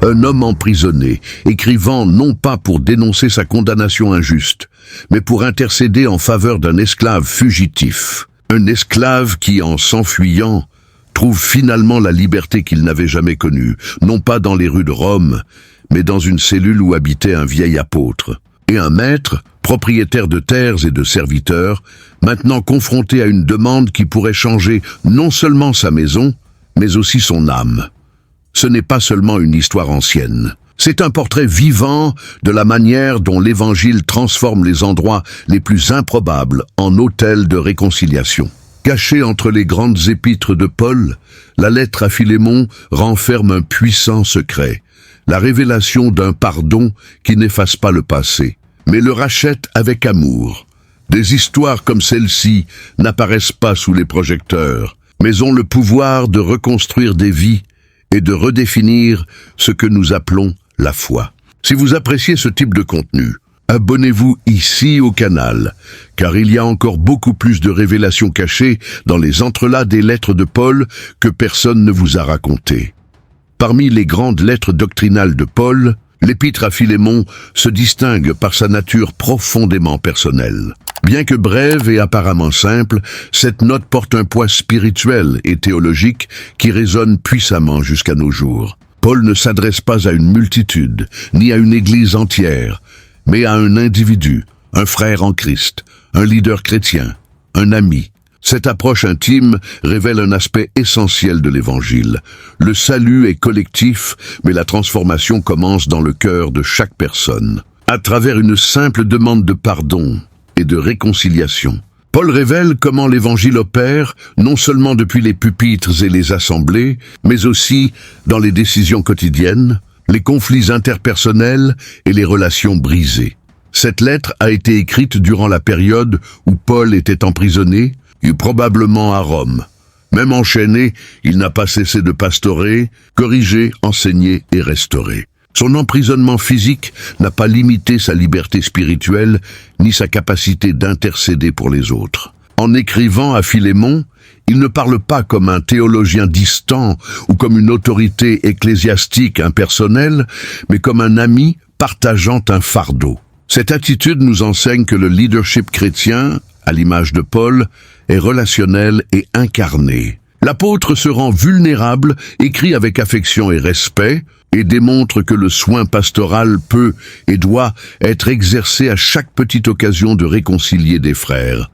un homme emprisonné, écrivant non pas pour dénoncer sa condamnation injuste, mais pour intercéder en faveur d'un esclave fugitif. Un esclave qui, en s'enfuyant, trouve finalement la liberté qu'il n'avait jamais connue, non pas dans les rues de Rome, mais dans une cellule où habitait un vieil apôtre. Et un maître, propriétaire de terres et de serviteurs, maintenant confronté à une demande qui pourrait changer non seulement sa maison, mais aussi son âme. Ce n'est pas seulement une histoire ancienne. C'est un portrait vivant de la manière dont l'Évangile transforme les endroits les plus improbables en hôtels de réconciliation. Cachée entre les grandes épîtres de Paul, la lettre à Philémon renferme un puissant secret, la révélation d'un pardon qui n'efface pas le passé, mais le rachète avec amour. Des histoires comme celle-ci n'apparaissent pas sous les projecteurs, mais ont le pouvoir de reconstruire des vies et de redéfinir ce que nous appelons la foi. Si vous appréciez ce type de contenu, abonnez-vous ici au canal, car il y a encore beaucoup plus de révélations cachées dans les entrelacs des lettres de Paul que personne ne vous a racontées. Parmi les grandes lettres doctrinales de Paul, l'épître à Philémon se distingue par sa nature profondément personnelle. Bien que brève et apparemment simple, cette note porte un poids spirituel et théologique qui résonne puissamment jusqu'à nos jours. Paul ne s'adresse pas à une multitude, ni à une église entière, mais à un individu, un frère en Christ, un leader chrétien, un ami. Cette approche intime révèle un aspect essentiel de l'Évangile. Le salut est collectif, mais la transformation commence dans le cœur de chaque personne. À travers une simple demande de pardon et de réconciliation, Paul révèle comment l'Évangile opère, non seulement depuis les pupitres et les assemblées, mais aussi dans les décisions quotidiennes, les conflits interpersonnels et les relations brisées. Cette lettre a été écrite durant la période où Paul était emprisonné, et probablement à Rome. Même enchaîné, il n'a pas cessé de pastorer, corriger, enseigner et restaurer. Son emprisonnement physique n'a pas limité sa liberté spirituelle, ni sa capacité d'intercéder pour les autres. En écrivant à Philémon, il ne parle pas comme un théologien distant ou comme une autorité ecclésiastique impersonnelle, mais comme un ami partageant un fardeau. Cette attitude nous enseigne que le leadership chrétien, à l'image de Paul, est relationnel et incarné. L'apôtre se rend vulnérable, écrit avec affection et respect, et démontre que le soin pastoral peut et doit être exercé à chaque petite occasion de réconcilier des frères.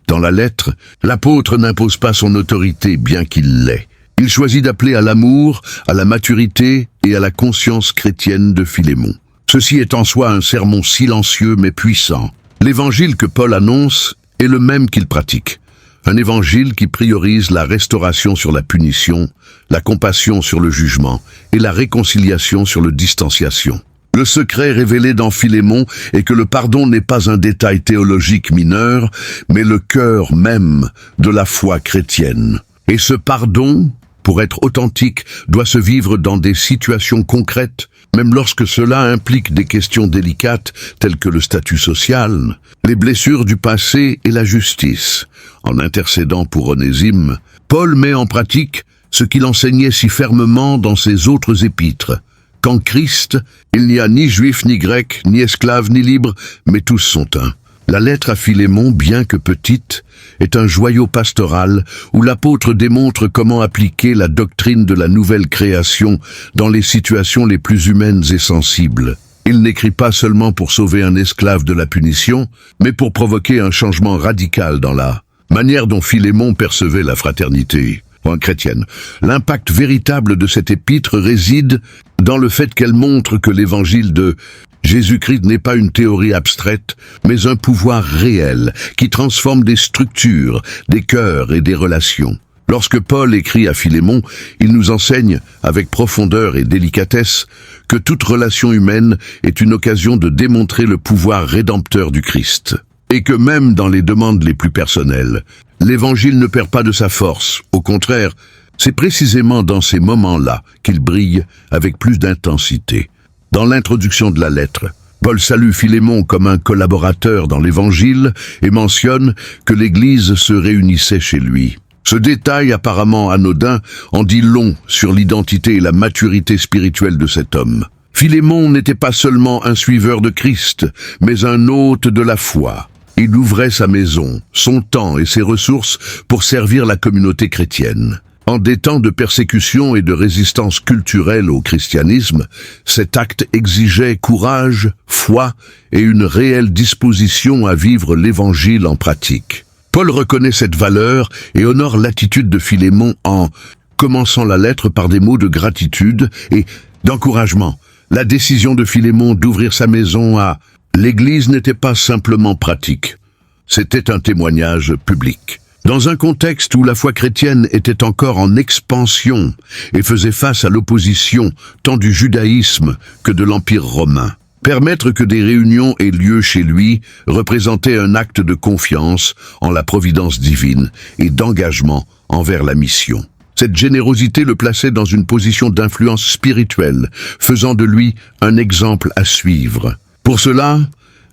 Dans la lettre, l'apôtre n'impose pas son autorité, bien qu'il l'ait. Il choisit d'appeler à l'amour, à la maturité et à la conscience chrétienne de Philémon. Ceci est en soi un sermon silencieux mais puissant. L'évangile que Paul annonce est le même qu'il pratique. Un évangile qui priorise la restauration sur la punition, la compassion sur le jugement et la réconciliation sur le distanciation. Le secret révélé dans Philémon est que le pardon n'est pas un détail théologique mineur, mais le cœur même de la foi chrétienne. Et ce pardon, pour être authentique, doit se vivre dans des situations concrètes, même lorsque cela implique des questions délicates telles que le statut social, les blessures du passé et la justice. En intercédant pour Onésime, Paul met en pratique ce qu'il enseignait si fermement dans ses autres épîtres. Qu'en Christ, il n'y a ni juif ni grec, ni esclave ni libre, mais tous sont un. La lettre à Philémon, bien que petite, est un joyau pastoral où l'apôtre démontre comment appliquer la doctrine de la nouvelle création dans les situations les plus humaines et sensibles. Il n'écrit pas seulement pour sauver un esclave de la punition, mais pour provoquer un changement radical dans la manière dont Philémon percevait la fraternité chrétienne. L'impact véritable de cette épître réside dans le fait qu'elle montre que l'évangile de Jésus-Christ n'est pas une théorie abstraite, mais un pouvoir réel qui transforme des structures, des cœurs et des relations. Lorsque Paul écrit à Philémon, il nous enseigne, avec profondeur et délicatesse, que toute relation humaine est une occasion de démontrer le pouvoir rédempteur du Christ. Et que même dans les demandes les plus personnelles, l'Évangile ne perd pas de sa force. Au contraire, c'est précisément dans ces moments-là qu'il brille avec plus d'intensité. Dans l'introduction de la lettre, Paul salue Philémon comme un collaborateur dans l'Évangile et mentionne que l'Église se réunissait chez lui. Ce détail apparemment anodin en dit long sur l'identité et la maturité spirituelle de cet homme. Philémon n'était pas seulement un suiveur de Christ, mais un hôte de la foi. Il ouvrait sa maison, son temps et ses ressources pour servir la communauté chrétienne. En des temps de persécution et de résistance culturelle au christianisme, cet acte exigeait courage, foi et une réelle disposition à vivre l'Évangile en pratique. Paul reconnaît cette valeur et honore l'attitude de Philémon en commençant la lettre par des mots de gratitude et d'encouragement. La décision de Philémon d'ouvrir sa maison à l'Église n'était pas simplement pratique, c'était un témoignage public. Dans un contexte où la foi chrétienne était encore en expansion et faisait face à l'opposition tant du judaïsme que de l'Empire romain, permettre que des réunions aient lieu chez lui représentait un acte de confiance en la providence divine et d'engagement envers la mission. Cette générosité le plaçait dans une position d'influence spirituelle, faisant de lui un exemple à suivre. Pour cela,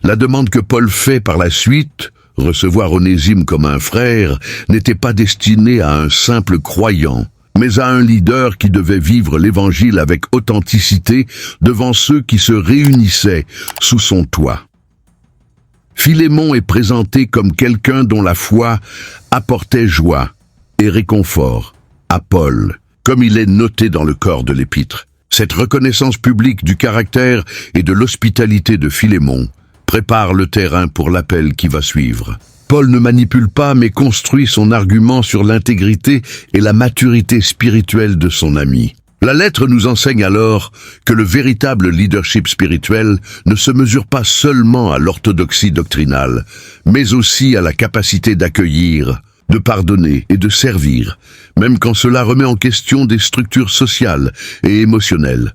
la demande que Paul fait par la suite, recevoir Onésime comme un frère, n'était pas destinée à un simple croyant, mais à un leader qui devait vivre l'Évangile avec authenticité devant ceux qui se réunissaient sous son toit. Philémon est présenté comme quelqu'un dont la foi apportait joie et réconfort à Paul, comme il est noté dans le corps de l'épître. Cette reconnaissance publique du caractère et de l'hospitalité de Philémon prépare le terrain pour l'appel qui va suivre. Paul ne manipule pas mais construit son argument sur l'intégrité et la maturité spirituelle de son ami. La lettre nous enseigne alors que le véritable leadership spirituel ne se mesure pas seulement à l'orthodoxie doctrinale, mais aussi à la capacité d'accueillir, de pardonner et de servir, même quand cela remet en question des structures sociales et émotionnelles.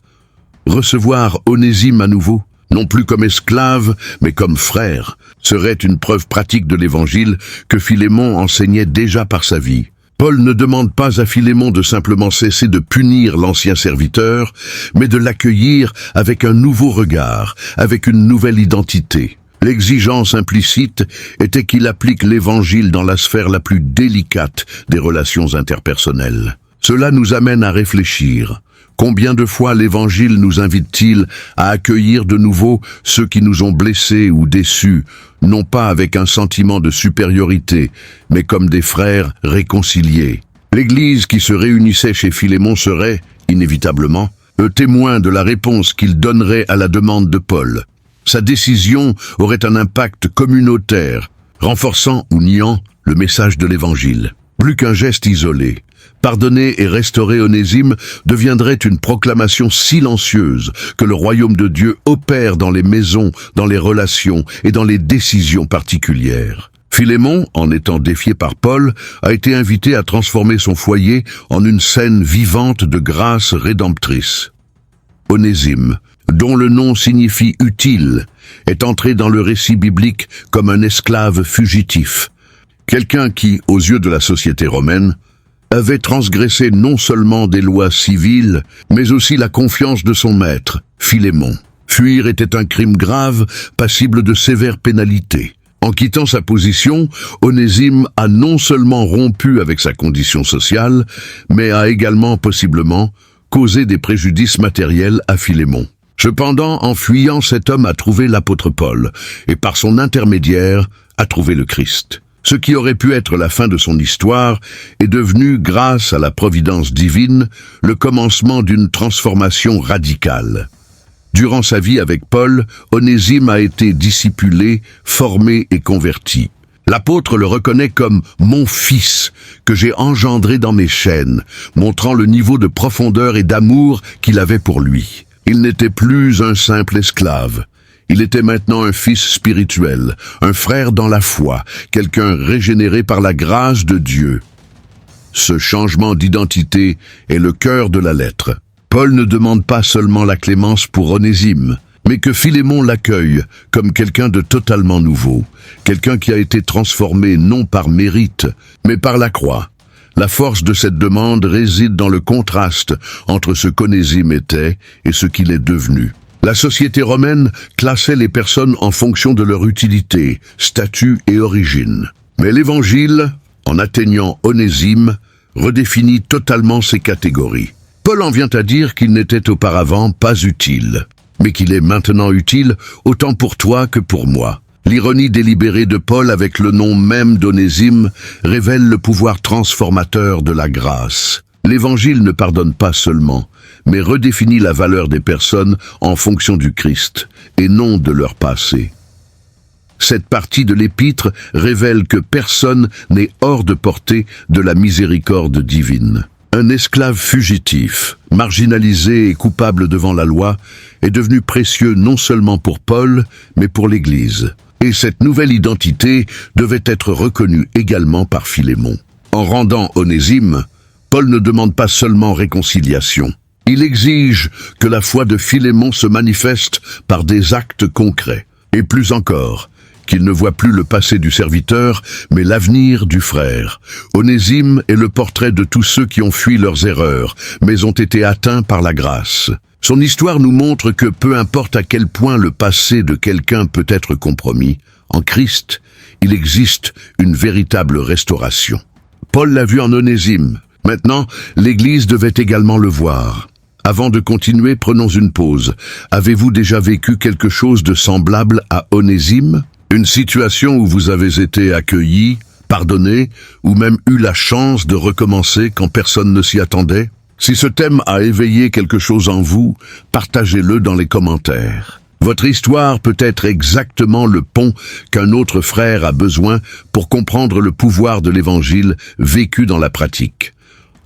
Recevoir Onésime à nouveau, non plus comme esclave, mais comme frère, serait une preuve pratique de l'Évangile que Philémon enseignait déjà par sa vie. Paul ne demande pas à Philémon de simplement cesser de punir l'ancien serviteur, mais de l'accueillir avec un nouveau regard, avec une nouvelle identité. L'exigence implicite était qu'il applique l'Évangile dans la sphère la plus délicate des relations interpersonnelles. Cela nous amène à réfléchir. Combien de fois l'Évangile nous invite-t-il à accueillir de nouveau ceux qui nous ont blessés ou déçus, non pas avec un sentiment de supériorité, mais comme des frères réconciliés? L'Église qui se réunissait chez Philémon serait, inévitablement, le témoin de la réponse qu'il donnerait à la demande de Paul. Sa décision aurait un impact communautaire, renforçant ou niant le message de l'Évangile. Plus qu'un geste isolé, pardonner et restaurer Onésime deviendrait une proclamation silencieuse que le royaume de Dieu opère dans les maisons, dans les relations et dans les décisions particulières. Philémon, en étant défié par Paul, a été invité à transformer son foyer en une scène vivante de grâce rédemptrice. Onésime, dont le nom signifie « utile », est entré dans le récit biblique comme un esclave fugitif. Quelqu'un qui, aux yeux de la société romaine, avait transgressé non seulement des lois civiles, mais aussi la confiance de son maître, Philémon. Fuir était un crime grave, passible de sévères pénalités. En quittant sa position, Onésime a non seulement rompu avec sa condition sociale, mais a également possiblement causé des préjudices matériels à Philémon. Cependant, en fuyant, cet homme a trouvé l'apôtre Paul, et par son intermédiaire, a trouvé le Christ. Ce qui aurait pu être la fin de son histoire est devenu, grâce à la providence divine, le commencement d'une transformation radicale. Durant sa vie avec Paul, Onésime a été discipulé, formé et converti. L'apôtre le reconnaît comme « mon fils » que j'ai engendré dans mes chaînes, montrant le niveau de profondeur et d'amour qu'il avait pour lui. Il n'était plus un simple esclave. Il était maintenant un fils spirituel, un frère dans la foi, quelqu'un régénéré par la grâce de Dieu. Ce changement d'identité est le cœur de la lettre. Paul ne demande pas seulement la clémence pour Onésime, mais que Philémon l'accueille comme quelqu'un de totalement nouveau, quelqu'un qui a été transformé non par mérite, mais par la croix. La force de cette demande réside dans le contraste entre ce qu'Onésime était et ce qu'il est devenu. La société romaine classait les personnes en fonction de leur utilité, statut et origine. Mais l'Évangile, en atteignant Onésime, redéfinit totalement ces catégories. Paul en vient à dire qu'il n'était auparavant pas utile, mais qu'il est maintenant utile autant pour toi que pour moi. L'ironie délibérée de Paul avec le nom même d'Onésime révèle le pouvoir transformateur de la grâce. L'Évangile ne pardonne pas seulement, mais redéfinit la valeur des personnes en fonction du Christ, et non de leur passé. Cette partie de l'Épître révèle que personne n'est hors de portée de la miséricorde divine. Un esclave fugitif, marginalisé et coupable devant la loi, est devenu précieux non seulement pour Paul, mais pour l'Église. Et cette nouvelle identité devait être reconnue également par Philémon. En rendant Onésime, Paul ne demande pas seulement réconciliation. Il exige que la foi de Philémon se manifeste par des actes concrets. Et plus encore, qu'il ne voit plus le passé du serviteur, mais l'avenir du frère. Onésime est le portrait de tous ceux qui ont fui leurs erreurs, mais ont été atteints par la grâce. Son histoire nous montre que peu importe à quel point le passé de quelqu'un peut être compromis, en Christ, il existe une véritable restauration. Paul l'a vu en Onésime. Maintenant, l'Église devait également le voir. Avant de continuer, prenons une pause. Avez-vous déjà vécu quelque chose de semblable à Onésime ? Une situation où vous avez été accueilli, pardonné, ou même eu la chance de recommencer quand personne ne s'y attendait ? Si ce thème a éveillé quelque chose en vous, partagez-le dans les commentaires. Votre histoire peut être exactement le pont qu'un autre frère a besoin pour comprendre le pouvoir de l'Évangile vécu dans la pratique.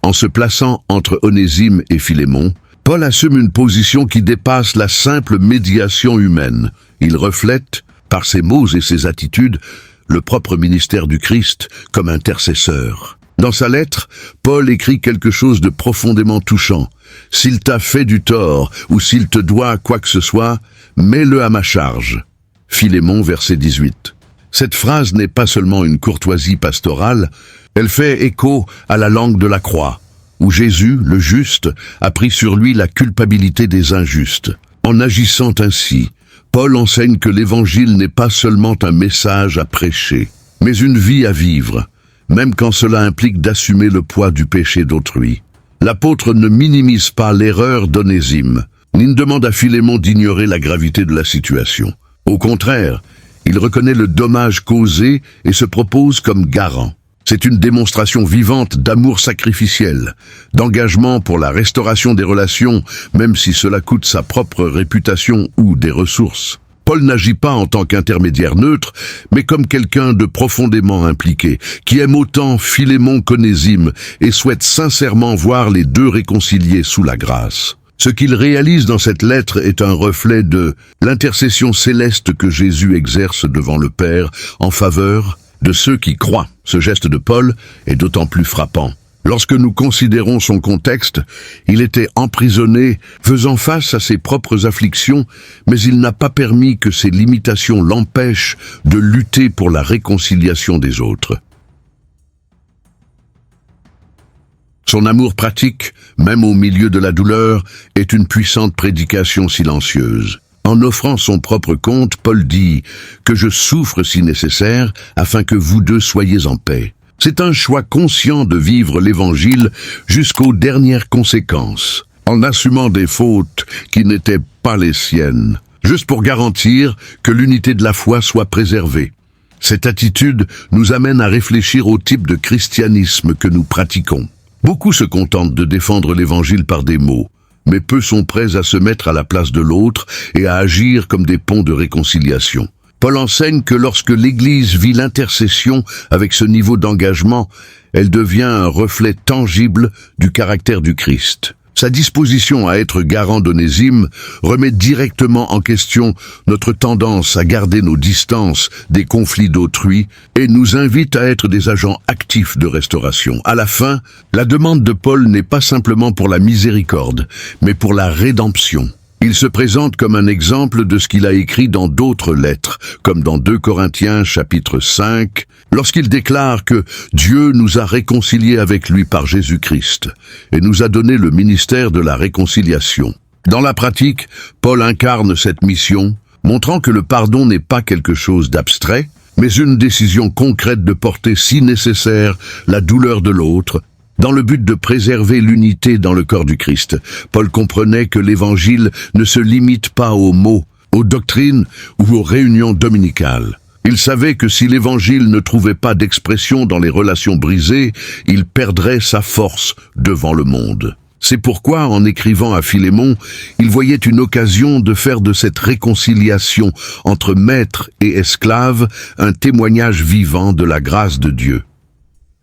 En se plaçant entre Onésime et Philémon, Paul assume une position qui dépasse la simple médiation humaine. Il reflète, par ses mots et ses attitudes, le propre ministère du Christ comme intercesseur. Dans sa lettre, Paul écrit quelque chose de profondément touchant. « S'il t'a fait du tort ou s'il te doit quoi que ce soit, mets-le à ma charge. » Philémon, verset 18. Cette phrase n'est pas seulement une courtoisie pastorale, elle fait écho à la langue de la croix, où Jésus, le juste, a pris sur lui la culpabilité des injustes. En agissant ainsi, Paul enseigne que l'Évangile n'est pas seulement un message à prêcher, mais une vie à vivre, même quand cela implique d'assumer le poids du péché d'autrui. L'apôtre ne minimise pas l'erreur d'Onésime, ni ne demande à Philémon d'ignorer la gravité de la situation. Au contraire, il reconnaît le dommage causé et se propose comme garant. C'est une démonstration vivante d'amour sacrificiel, d'engagement pour la restauration des relations, même si cela coûte sa propre réputation ou des ressources. Paul n'agit pas en tant qu'intermédiaire neutre, mais comme quelqu'un de profondément impliqué, qui aime autant Philémon qu'Onésime et souhaite sincèrement voir les deux réconciliés sous la grâce. Ce qu'il réalise dans cette lettre est un reflet de l'intercession céleste que Jésus exerce devant le Père en faveur de ceux qui croient. Ce geste de Paul est d'autant plus frappant. Lorsque nous considérons son contexte, il était emprisonné, faisant face à ses propres afflictions, mais il n'a pas permis que ses limitations l'empêchent de lutter pour la réconciliation des autres. Son amour pratique, même au milieu de la douleur, est une puissante prédication silencieuse. En offrant son propre compte, Paul dit « que je souffre si nécessaire, afin que vous deux soyez en paix ». C'est un choix conscient de vivre l'Évangile jusqu'aux dernières conséquences, en assumant des fautes qui n'étaient pas les siennes, juste pour garantir que l'unité de la foi soit préservée. Cette attitude nous amène à réfléchir au type de christianisme que nous pratiquons. Beaucoup se contentent de défendre l'Évangile par des mots, mais peu sont prêts à se mettre à la place de l'autre et à agir comme des ponts de réconciliation. Paul enseigne que lorsque l'Église vit l'intercession avec ce niveau d'engagement, elle devient un reflet tangible du caractère du Christ. Sa disposition à être garant d'Onésime remet directement en question notre tendance à garder nos distances des conflits d'autrui et nous invite à être des agents actifs de restauration. À la fin, la demande de Paul n'est pas simplement pour la miséricorde, mais pour la rédemption. Il se présente comme un exemple de ce qu'il a écrit dans d'autres lettres, comme dans 2 Corinthiens chapitre 5, lorsqu'il déclare que Dieu nous a réconciliés avec lui par Jésus-Christ et nous a donné le ministère de la réconciliation. Dans la pratique, Paul incarne cette mission, montrant que le pardon n'est pas quelque chose d'abstrait, mais une décision concrète de porter si nécessaire la douleur de l'autre, dans le but de préserver l'unité dans le corps du Christ. Paul comprenait que l'Évangile ne se limite pas aux mots, aux doctrines ou aux réunions dominicales. Il savait que si l'Évangile ne trouvait pas d'expression dans les relations brisées, il perdrait sa force devant le monde. C'est pourquoi, en écrivant à Philémon, il voyait une occasion de faire de cette réconciliation entre maître et esclave un témoignage vivant de la grâce de Dieu.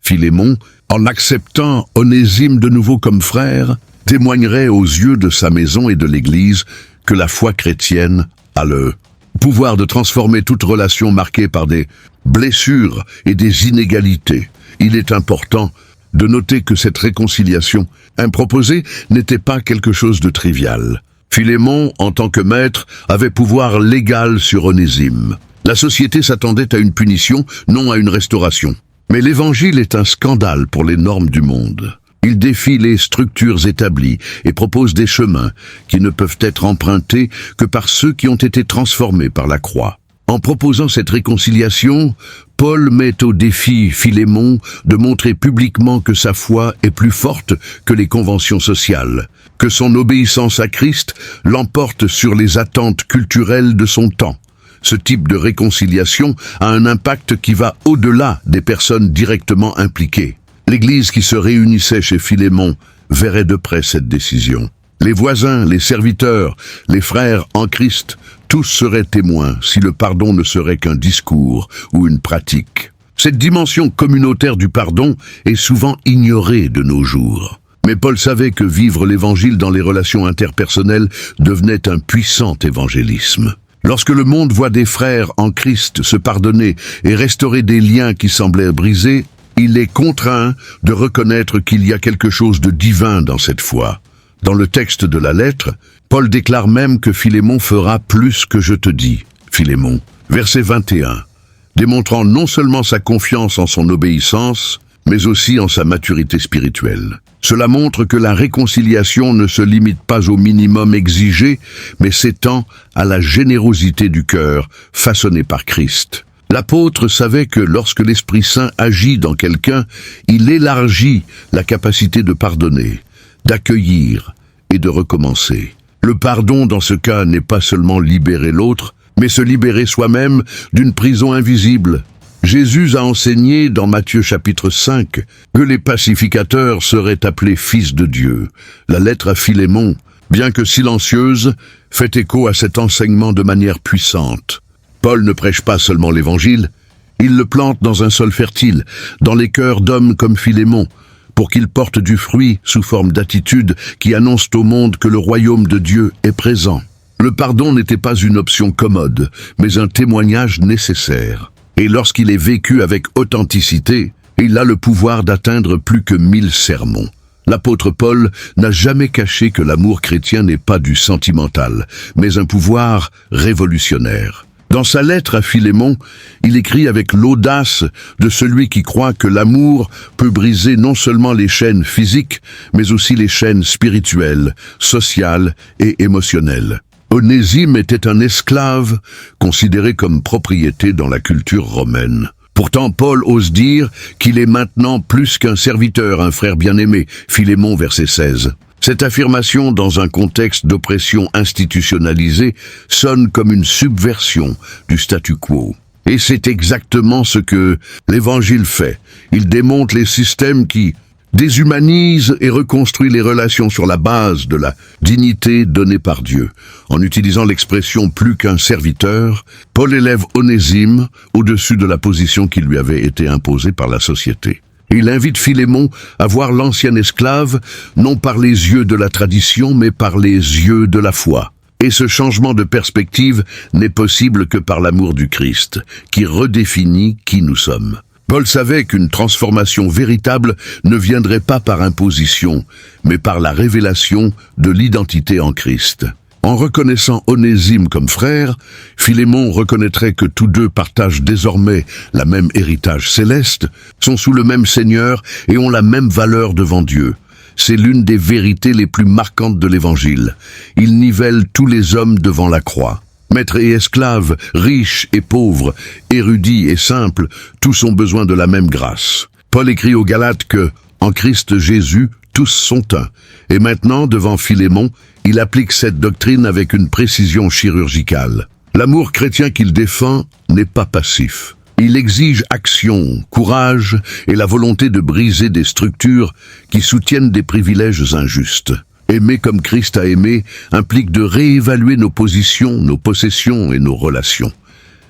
Philémon, en acceptant Onésime de nouveau comme frère, témoignerait aux yeux de sa maison et de l'Église que la foi chrétienne a le pouvoir de transformer toute relation marquée par des blessures et des inégalités. Il est important de noter que cette réconciliation proposée n'était pas quelque chose de trivial. Philémon, en tant que maître, avait pouvoir légal sur Onésime. La société s'attendait à une punition, non à une restauration. Mais l'Évangile est un scandale pour les normes du monde. Il défie les structures établies et propose des chemins qui ne peuvent être empruntés que par ceux qui ont été transformés par la croix. En proposant cette réconciliation, Paul met au défi Philémon de montrer publiquement que sa foi est plus forte que les conventions sociales, que son obéissance à Christ l'emporte sur les attentes culturelles de son temps. Ce type de réconciliation a un impact qui va au-delà des personnes directement impliquées. L'Église qui se réunissait chez Philémon verrait de près cette décision. Les voisins, les serviteurs, les frères en Christ, tous seraient témoins si le pardon ne serait qu'un discours ou une pratique. Cette dimension communautaire du pardon est souvent ignorée de nos jours. Mais Paul savait que vivre l'Évangile dans les relations interpersonnelles devenait un puissant évangélisme. Lorsque le monde voit des frères en Christ se pardonner et restaurer des liens qui semblaient brisés, il est contraint de reconnaître qu'il y a quelque chose de divin dans cette foi. Dans le texte de la lettre, Paul déclare même que Philémon fera plus que je te dis, Philémon. Verset 21, démontrant non seulement sa confiance en son obéissance, mais aussi en sa maturité spirituelle. Cela montre que la réconciliation ne se limite pas au minimum exigé, mais s'étend à la générosité du cœur, façonnée par Christ. L'apôtre savait que lorsque l'Esprit Saint agit dans quelqu'un, il élargit la capacité de pardonner, d'accueillir et de recommencer. Le pardon, dans ce cas, n'est pas seulement libérer l'autre, mais se libérer soi-même d'une prison invisible. Jésus a enseigné dans Matthieu chapitre 5 que les pacificateurs seraient appelés fils de Dieu. La lettre à Philémon, bien que silencieuse, fait écho à cet enseignement de manière puissante. Paul ne prêche pas seulement l'Évangile, il le plante dans un sol fertile, dans les cœurs d'hommes comme Philémon, pour qu'ils portent du fruit sous forme d'attitudes qui annoncent au monde que le royaume de Dieu est présent. Le pardon n'était pas une option commode, mais un témoignage nécessaire. Et lorsqu'il est vécu avec authenticité, il a le pouvoir d'atteindre plus que 1000 sermons. L'apôtre Paul n'a jamais caché que l'amour chrétien n'est pas du sentimental, mais un pouvoir révolutionnaire. Dans sa lettre à Philémon, il écrit avec l'audace de celui qui croit que l'amour peut briser non seulement les chaînes physiques, mais aussi les chaînes spirituelles, sociales et émotionnelles. Onésime était un esclave considéré comme propriété dans la culture romaine. Pourtant, Paul ose dire qu'il est maintenant plus qu'un serviteur, un frère bien-aimé. Philémon, verset 16. Cette affirmation, dans un contexte d'oppression institutionnalisée, sonne comme une subversion du statu quo. Et c'est exactement ce que l'Évangile fait. Il démonte les systèmes qui déshumanise et reconstruit les relations sur la base de la dignité donnée par Dieu. En utilisant l'expression « plus qu'un serviteur », Paul élève Onésime au-dessus de la position qui lui avait été imposée par la société. Il invite Philémon à voir l'ancien esclave non par les yeux de la tradition, mais par les yeux de la foi. Et ce changement de perspective n'est possible que par l'amour du Christ, qui redéfinit qui nous sommes. Paul savait qu'une transformation véritable ne viendrait pas par imposition, mais par la révélation de l'identité en Christ. En reconnaissant Onésime comme frère, Philémon reconnaîtrait que tous deux partagent désormais la même héritage céleste, sont sous le même Seigneur et ont la même valeur devant Dieu. C'est l'une des vérités les plus marquantes de l'Évangile. Il nivelle tous les hommes devant la croix. Maître et esclave, riches et pauvres, érudits et simples, tous ont besoin de la même grâce. Paul écrit aux Galates que, en Christ Jésus, tous sont un. Et maintenant, devant Philémon, il applique cette doctrine avec une précision chirurgicale. L'amour chrétien qu'il défend n'est pas passif. Il exige action, courage et la volonté de briser des structures qui soutiennent des privilèges injustes. Aimer comme Christ a aimé implique de réévaluer nos positions, nos possessions et nos relations.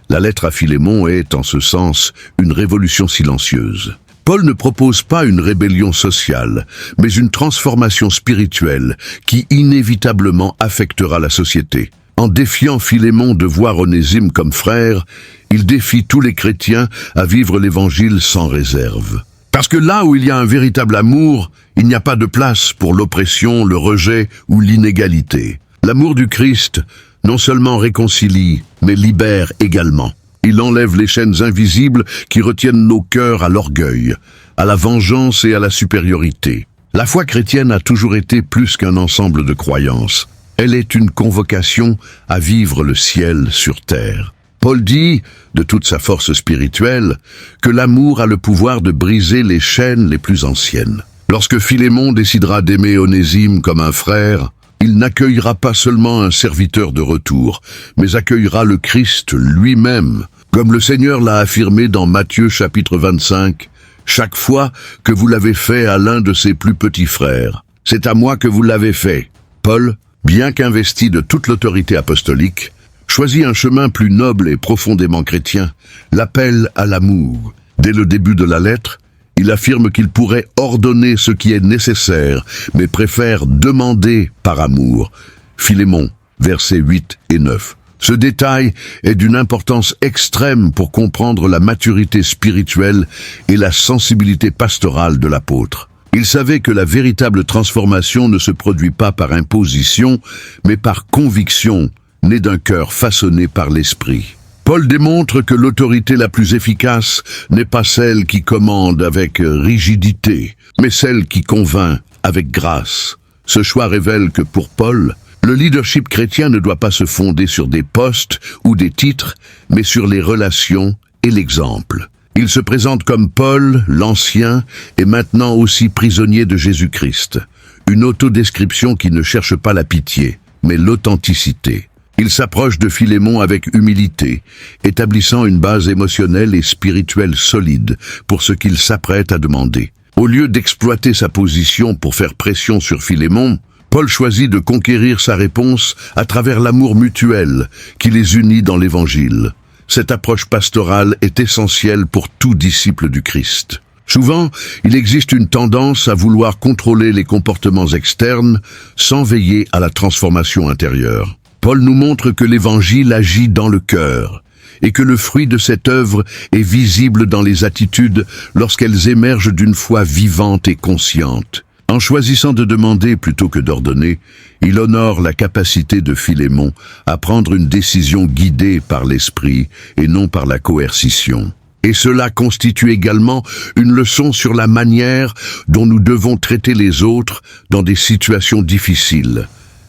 La lettre à Philémon est, en ce sens, une révolution silencieuse. Paul ne propose pas une rébellion sociale, mais une transformation spirituelle qui inévitablement affectera la société. En défiant Philémon de voir Onésime comme frère, il défie tous les chrétiens à vivre l'évangile sans réserve. Parce que là où il y a un véritable amour, il n'y a pas de place pour l'oppression, le rejet ou l'inégalité. L'amour du Christ non seulement réconcilie, mais libère également. Il enlève les chaînes invisibles qui retiennent nos cœurs à l'orgueil, à la vengeance et à la supériorité. La foi chrétienne a toujours été plus qu'un ensemble de croyances. Elle est une convocation à vivre le ciel sur terre. Paul dit, de toute sa force spirituelle, que l'amour a le pouvoir de briser les chaînes les plus anciennes. Lorsque Philémon décidera d'aimer Onésime comme un frère, il n'accueillera pas seulement un serviteur de retour, mais accueillera le Christ lui-même, comme le Seigneur l'a affirmé dans Matthieu chapitre 25, « Chaque fois que vous l'avez fait à l'un de ses plus petits frères, c'est à moi que vous l'avez fait. » Paul, bien qu'investi de toute l'autorité apostolique, choisit un chemin plus noble et profondément chrétien, l'appel à l'amour. Dès le début de la lettre, il affirme qu'il pourrait ordonner ce qui est nécessaire, mais préfère demander par amour. Philémon, versets 8 et 9. Ce détail est d'une importance extrême pour comprendre la maturité spirituelle et la sensibilité pastorale de l'apôtre. Il savait que la véritable transformation ne se produit pas par imposition, mais par conviction, née d'un cœur façonné par l'Esprit. Paul démontre que l'autorité la plus efficace n'est pas celle qui commande avec rigidité, mais celle qui convainc avec grâce. Ce choix révèle que pour Paul, le leadership chrétien ne doit pas se fonder sur des postes ou des titres, mais sur les relations et l'exemple. Il se présente comme Paul, l'Ancien, et maintenant aussi prisonnier de Jésus-Christ. Une autodescription qui ne cherche pas la pitié, mais l'authenticité. Il s'approche de Philémon avec humilité, établissant une base émotionnelle et spirituelle solide pour ce qu'il s'apprête à demander. Au lieu d'exploiter sa position pour faire pression sur Philémon, Paul choisit de conquérir sa réponse à travers l'amour mutuel qui les unit dans l'Évangile. Cette approche pastorale est essentielle pour tout disciple du Christ. Souvent, il existe une tendance à vouloir contrôler les comportements externes sans veiller à la transformation intérieure. Paul nous montre que l'Évangile agit dans le cœur et que le fruit de cette œuvre est visible dans les attitudes lorsqu'elles émergent d'une foi vivante et consciente. En choisissant de demander plutôt que d'ordonner, il honore la capacité de Philémon à prendre une décision guidée par l'esprit et non par la coercition. Et cela constitue également une leçon sur la manière dont nous devons traiter les autres dans des situations difficiles,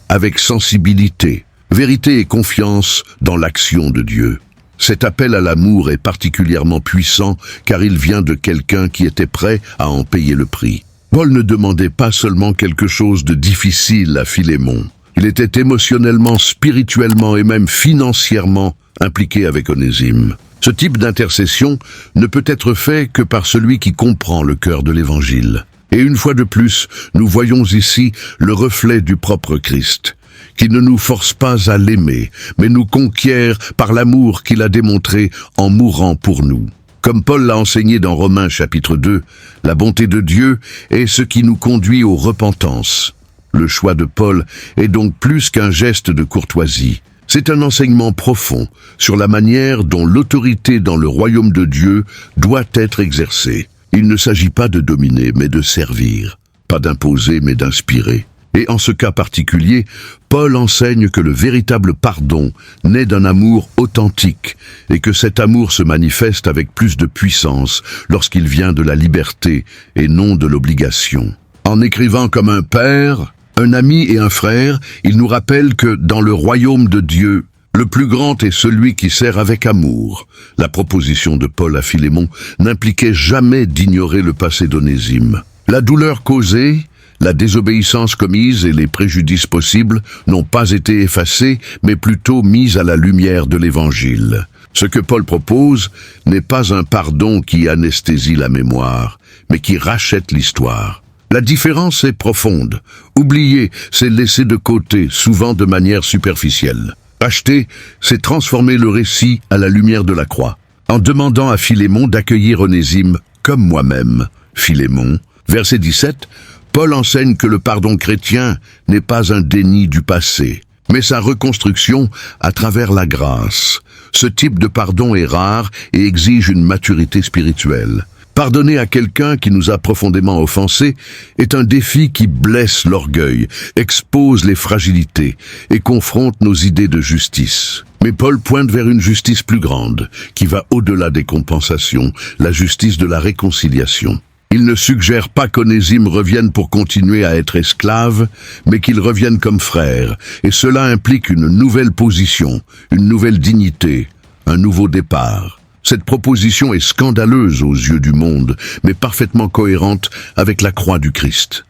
avec sensibilité, vérité et confiance dans l'action de Dieu. Cet appel à l'amour est particulièrement puissant car il vient de quelqu'un qui était prêt à en payer le prix. Paul ne demandait pas seulement quelque chose de difficile à Philémon. Il était émotionnellement, spirituellement et même financièrement impliqué avec Onésime. Ce type d'intercession ne peut être fait que par celui qui comprend le cœur de l'Évangile. Et une fois de plus, nous voyons ici le reflet du propre Christ, qui ne nous force pas à l'aimer, mais nous conquiert par l'amour qu'il a démontré en mourant pour nous. Comme Paul l'a enseigné dans Romains chapitre 2, la bonté de Dieu est ce qui nous conduit aux repentances. Le choix de Paul est donc plus qu'un geste de courtoisie. C'est un enseignement profond sur la manière dont l'autorité dans le royaume de Dieu doit être exercée. Il ne s'agit pas de dominer, mais de servir. Pas d'imposer, mais d'inspirer. Et en ce cas particulier, Paul enseigne que le véritable pardon naît d'un amour authentique et que cet amour se manifeste avec plus de puissance lorsqu'il vient de la liberté et non de l'obligation. En écrivant comme un père, un ami et un frère, il nous rappelle que dans le royaume de Dieu, Le plus grand est celui qui sert avec amour. La proposition de Paul à Philémon n'impliquait jamais d'ignorer le passé d'Onésime. La douleur causée, la désobéissance commise et les préjudices possibles n'ont pas été effacés, mais plutôt mis à la lumière de l'Évangile. Ce que Paul propose n'est pas un pardon qui anesthésie la mémoire, mais qui rachète l'histoire. La différence est profonde. Oublier, c'est laisser de côté, souvent de manière superficielle. Racheter, c'est transformer le récit à la lumière de la croix. En demandant à Philémon d'accueillir Onésime comme moi-même. Philémon, verset 17, Paul enseigne que le pardon chrétien n'est pas un déni du passé, mais sa reconstruction à travers la grâce. Ce type de pardon est rare et exige une maturité spirituelle. Pardonner à quelqu'un qui nous a profondément offensés est un défi qui blesse l'orgueil, expose les fragilités et confronte nos idées de justice. Mais Paul pointe vers une justice plus grande, qui va au-delà des compensations, la justice de la réconciliation. Il ne suggère pas qu'Onésime revienne pour continuer à être esclave, mais qu'il revienne comme frère, et cela implique une nouvelle position, une nouvelle dignité, un nouveau départ. Cette proposition est scandaleuse aux yeux du monde, mais parfaitement cohérente avec la croix du Christ.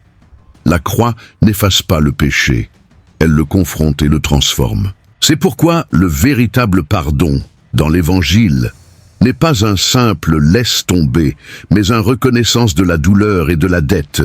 La croix n'efface pas le péché, elle le confronte et le transforme. C'est pourquoi le véritable pardon, dans l'Évangile, n'est pas un simple « laisse tomber », mais une reconnaissance de la douleur et de la dette,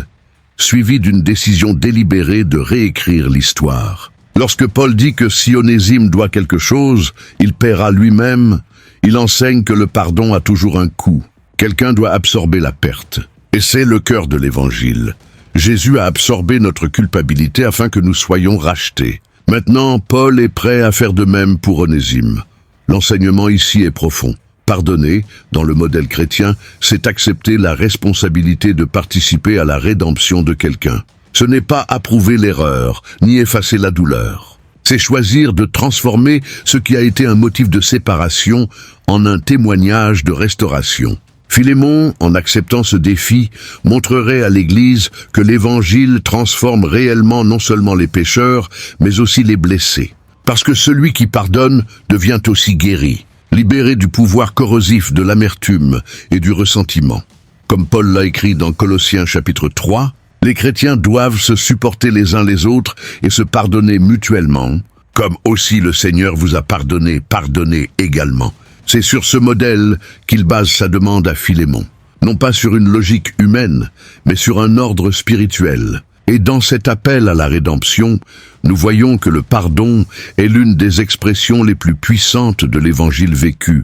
suivie d'une décision délibérée de réécrire l'histoire. Lorsque Paul dit que si Onésime doit quelque chose, il paiera lui-même, il enseigne que le pardon a toujours un coût. Quelqu'un doit absorber la perte. Et c'est le cœur de l'Évangile. Jésus a absorbé notre culpabilité afin que nous soyons rachetés. Maintenant, Paul est prêt à faire de même pour Onésime. L'enseignement ici est profond. Pardonner, dans le modèle chrétien, c'est accepter la responsabilité de participer à la rédemption de quelqu'un. Ce n'est pas approuver l'erreur, ni effacer la douleur. C'est choisir de transformer ce qui a été un motif de séparation en un témoignage de restauration. Philémon, en acceptant ce défi, montrerait à l'Église que l'Évangile transforme réellement non seulement les pécheurs, mais aussi les blessés. Parce que celui qui pardonne devient aussi guéri, libéré du pouvoir corrosif de l'amertume et du ressentiment. Comme Paul l'a écrit dans Colossiens chapitre 3, les chrétiens doivent se supporter les uns les autres et se pardonner mutuellement, comme aussi le Seigneur vous a pardonné, pardonnez également. C'est sur ce modèle qu'il base sa demande à Philémon, non pas sur une logique humaine, mais sur un ordre spirituel. Et dans cet appel à la rédemption, nous voyons que le pardon est l'une des expressions les plus puissantes de l'Évangile vécu,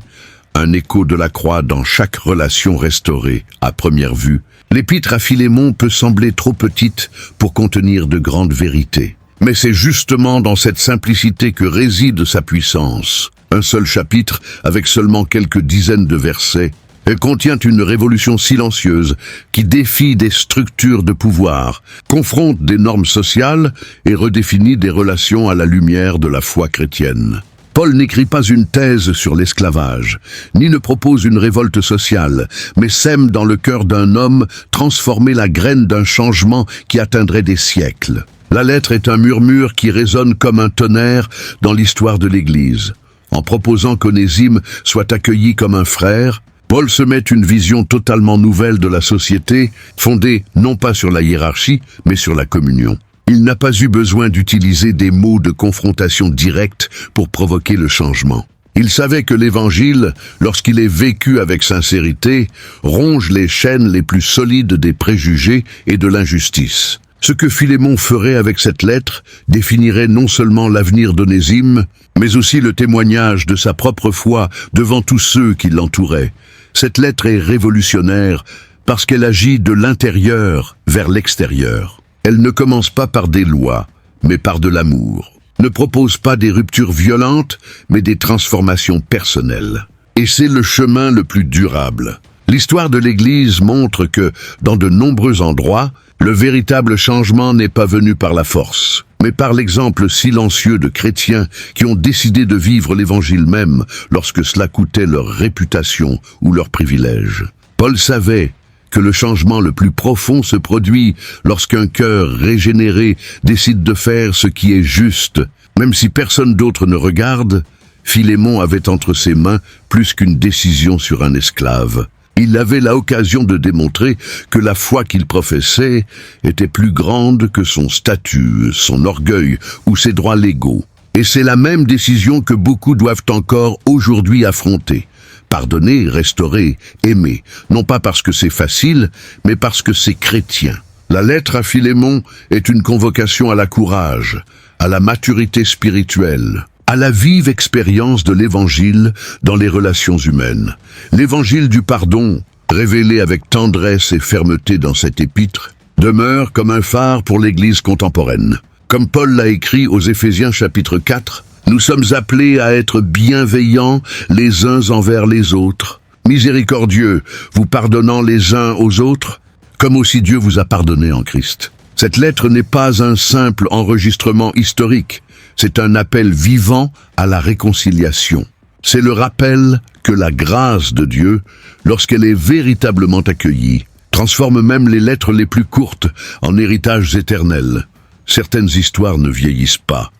un écho de la croix dans chaque relation restaurée, à première vue. L'épître à Philémon peut sembler trop petite pour contenir de grandes vérités. Mais c'est justement dans cette simplicité que réside sa puissance. Un seul chapitre, avec seulement quelques dizaines de versets, elle contient une révolution silencieuse qui défie des structures de pouvoir, confronte des normes sociales et redéfinit des relations à la lumière de la foi chrétienne. Paul n'écrit pas une thèse sur l'esclavage, ni ne propose une révolte sociale, mais sème dans le cœur d'un homme transformer la graine d'un changement qui atteindrait des siècles. La lettre est un murmure qui résonne comme un tonnerre dans l'histoire de l'Église. En proposant qu'Onésime soit accueilli comme un frère, Paul se met une vision totalement nouvelle de la société, fondée non pas sur la hiérarchie, mais sur la communion. Il n'a pas eu besoin d'utiliser des mots de confrontation directe pour provoquer le changement. Il savait que l'Évangile, lorsqu'il est vécu avec sincérité, ronge les chaînes les plus solides des préjugés et de l'injustice. Ce que Philémon ferait avec cette lettre définirait non seulement l'avenir d'Onésime, mais aussi le témoignage de sa propre foi devant tous ceux qui l'entouraient. Cette lettre est révolutionnaire parce qu'elle agit de l'intérieur vers l'extérieur. Elle ne commence pas par des lois, mais par de l'amour. Ne propose pas des ruptures violentes, mais des transformations personnelles. Et c'est le chemin le plus durable. L'histoire de l'Église montre que, dans de nombreux endroits, le véritable changement n'est pas venu par la force, mais par l'exemple silencieux de chrétiens qui ont décidé de vivre l'Évangile même lorsque cela coûtait leur réputation ou leurs privilèges. Paul savait que le changement le plus profond se produit lorsqu'un cœur régénéré décide de faire ce qui est juste, même si personne d'autre ne regarde, Philémon avait entre ses mains plus qu'une décision sur un esclave. Il avait l'occasion de démontrer que la foi qu'il professait était plus grande que son statut, son orgueil ou ses droits légaux. Et c'est la même décision que beaucoup doivent encore aujourd'hui affronter. Pardonner, restaurer, aimer, non pas parce que c'est facile, mais parce que c'est chrétien. La lettre à Philémon est une convocation à la courage, à la maturité spirituelle, à la vive expérience de l'Évangile dans les relations humaines. L'Évangile du pardon, révélé avec tendresse et fermeté dans cette épître, demeure comme un phare pour l'Église contemporaine. Comme Paul l'a écrit aux Éphésiens chapitre 4, nous sommes appelés à être bienveillants les uns envers les autres, miséricordieux, vous pardonnant les uns aux autres, comme aussi Dieu vous a pardonné en Christ. Cette lettre n'est pas un simple enregistrement historique, c'est un appel vivant à la réconciliation. C'est le rappel que la grâce de Dieu, lorsqu'elle est véritablement accueillie, transforme même les lettres les plus courtes en héritages éternels. Certaines histoires ne vieillissent pas.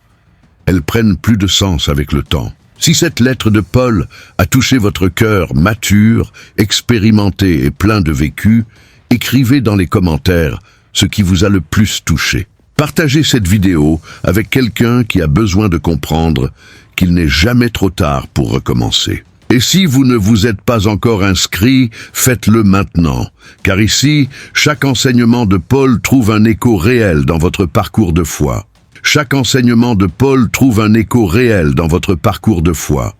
Elles prennent plus de sens avec le temps. Si cette lettre de Paul a touché votre cœur mature, expérimenté et plein de vécu, écrivez dans les commentaires ce qui vous a le plus touché. Partagez cette vidéo avec quelqu'un qui a besoin de comprendre qu'il n'est jamais trop tard pour recommencer. Et si vous ne vous êtes pas encore inscrit, faites-le maintenant, car ici, chaque enseignement de Paul trouve un écho réel dans votre parcours de foi. Chaque enseignement de Paul trouve un écho réel dans votre parcours de foi.